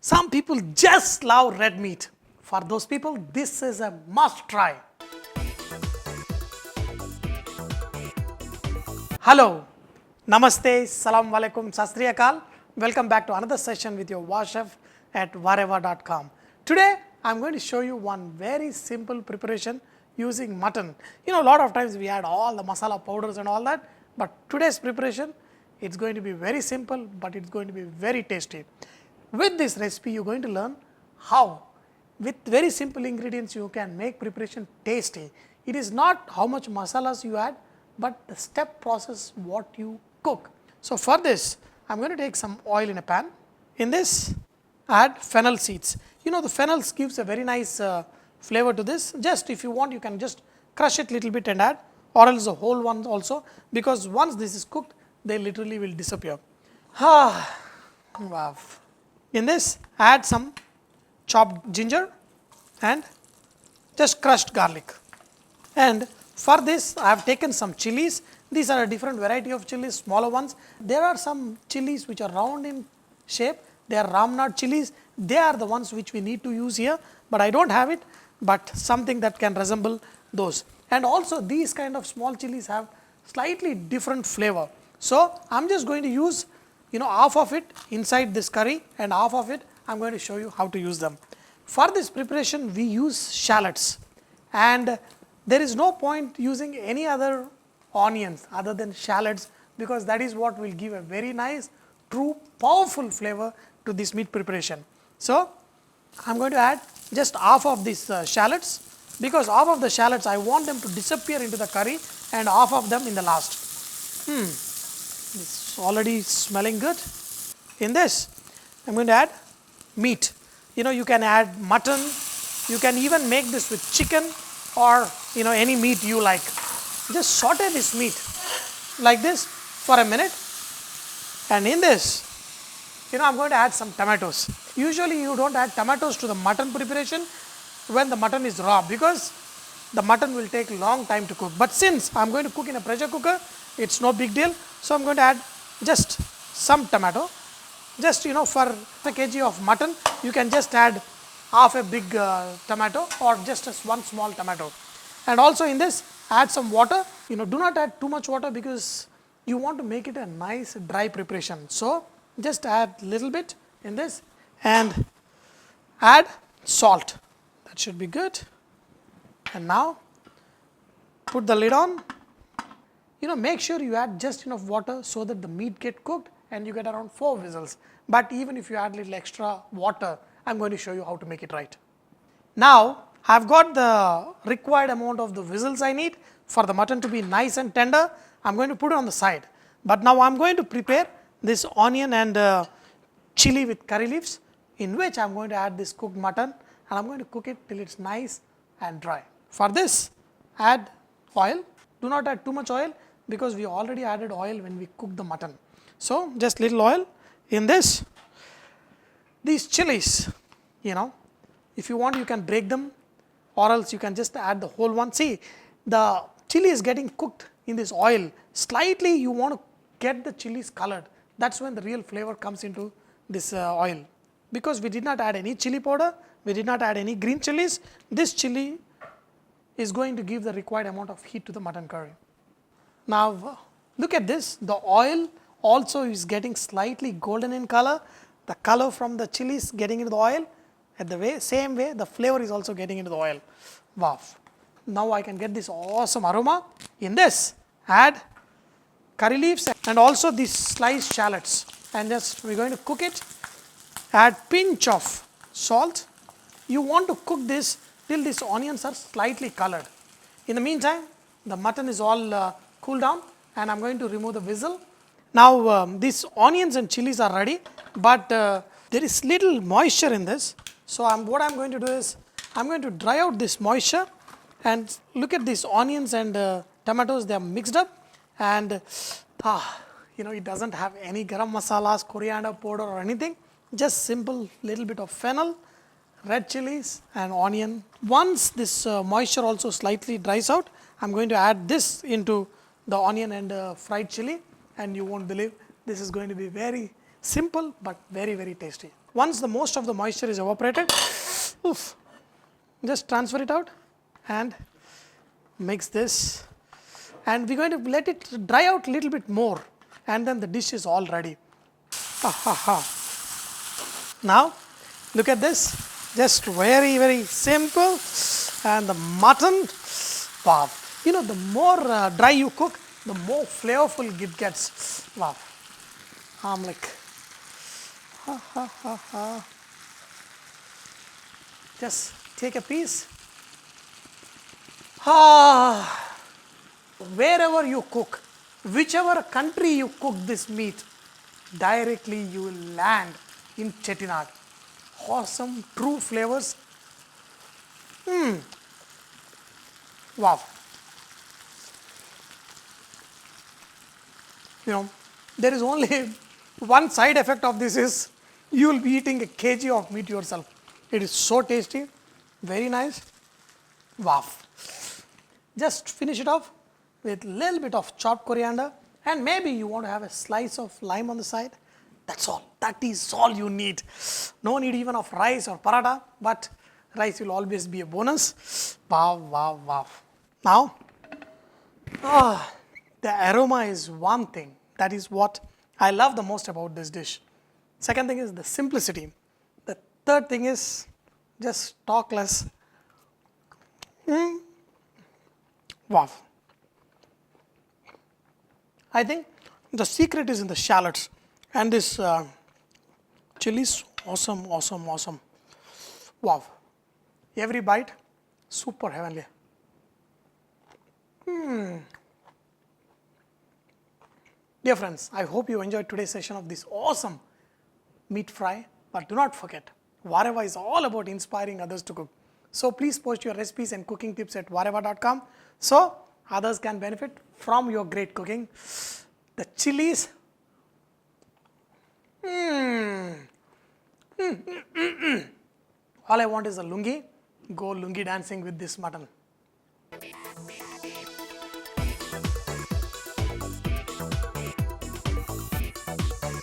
Some people just love red meat. For those people, this is a must try. Hello, Namaste, Salam Alaikum, Sat Sri Akal. Welcome back to another session with your Vahchef at VahRehVah.com. Today, I am going to show you one very simple preparation using mutton. You know, a lot of times we add all the masala powders and all that, but today's preparation, it's going to be very simple, but it's going to be very tasty. With this recipe, you're going to learn how, with very simple ingredients, you can make preparation tasty. It is not how much masalas you add, but the step process what you cook. So for this, I'm going to take some oil in a pan. In this, add fennel seeds. You know, the fennel gives a very nice flavor to this. Just if you want, you can just crush it little bit and add, or else the whole one also, because once this is cooked, they literally will disappear. Wow. In this, add some chopped ginger and just crushed garlic. And for this, I have taken some chillies. These are a different variety of chillies, smaller ones. There are some chillies which are round in shape. They are ramnad chillies. They are the ones which we need to use here, but I don't have it, but something that can resemble those. And also these kind of small chillies have slightly different flavor. So I'm just going to use, half of it inside this curry, and half of it I'm going to show you how to use them. For this preparation, we use shallots, and there is no point using any other onions other than shallots, because that is what will give a very nice, true, powerful flavor to this meat preparation. So I'm going to add just half of these shallots, because half of the shallots I want them to disappear into the curry, and half of them in the last. It's already smelling good. In this, I'm going to add meat. You can add mutton. You can even make this with chicken or any meat you like. Just saute this meat like this for a minute. And in this, I'm going to add some tomatoes. Usually you don't add tomatoes to the mutton preparation when the mutton is raw, because the mutton will take a long time to cook. But since I'm going to cook in a pressure cooker, it's no big deal. So I'm going to add just some tomato. Just for a kg of mutton, you can just add half a big tomato or just one small tomato. And also in this, add some water. Do not add too much water, because you want to make it a nice dry preparation. So just add little bit in this and add salt. That should be good. And now put the lid on. Make sure you add just enough water so that the meat get cooked and you get around 4 whistles. But even if you add little extra water, I'm going to show you how to make it right. Now I've got the required amount of the whistles I need for the mutton to be nice and tender. I'm going to put it on the side. But now I'm going to prepare this onion and chili with curry leaves, in which I'm going to add this cooked mutton, and I'm going to cook it till it's nice and dry. For this, add oil. Do not add too much oil, because we already added oil when we cooked the mutton. So just little oil. In this, these chilies, if you want, you can break them, or else you can just add the whole one. See, the chili is getting cooked in this oil. Slightly you want to get the chilies colored. That's when the real flavor comes into this oil. Because we did not add any chili powder, we did not add any green chilies, this chili is going to give the required amount of heat to the mutton curry. Now look at this, the oil also is getting slightly golden in color. The color from the chilies getting into the oil, same way the flavor is also getting into the oil. Wow. Now I can get this awesome aroma. In this, add curry leaves and also these sliced shallots, and just we're going to cook it. Add pinch of salt. You want to cook this till these onions are slightly colored. In the meantime, the mutton is all cooled down, and I'm going to remove the whistle. Now these onions and chilies are ready, but there is little moisture in this. So what I'm going to do is, I'm going to dry out this moisture, and look at these onions and tomatoes, they are mixed up, and it doesn't have any garam masalas, coriander powder or anything, just simple little bit of fennel, red chilies and onion. Once this moisture also slightly dries out, I'm going to add this into the onion and fried chili, and you won't believe, this is going to be very simple but very, very tasty. Once the most of the moisture is evaporated, oof, just transfer it out and mix this. And we're going to let it dry out a little bit more, and then the dish is all ready. Ha ha ha. Now, look at this. Just very, very simple. And the mutton, wow. You know, the more dry you cook, the more flavorful it gets. Wow. I'm like, ha ha ha ha. Just take a piece. Ah. Wherever you cook, whichever country you cook this meat, directly you will land in Chettinad. Awesome, true flavors. Wow. You know, there is only one side effect of this is you will be eating a kg of meat yourself. It is so tasty, very nice. Wow. Just finish it off with a little bit of chopped coriander, and maybe you want to have a slice of lime on the side. That's all. That is all you need. No need even of rice or paratha, but rice will always be a bonus. Wow, wow, wow. Now, the aroma is one thing. That is what I love the most about this dish. Second thing is the simplicity. The third thing is just talk less. Wow. I think the secret is in the shallots and this chilies. Awesome, awesome, awesome. Wow. Every bite, super heavenly. Dear friends, I hope you enjoyed today's session of this awesome meat fry. But do not forget, VahRehVah is all about inspiring others to cook. So please post your recipes and cooking tips at VahRehVah.com so others can benefit from your great cooking. The chilies. All I want is a lungi. Go lungi dancing with this mutton.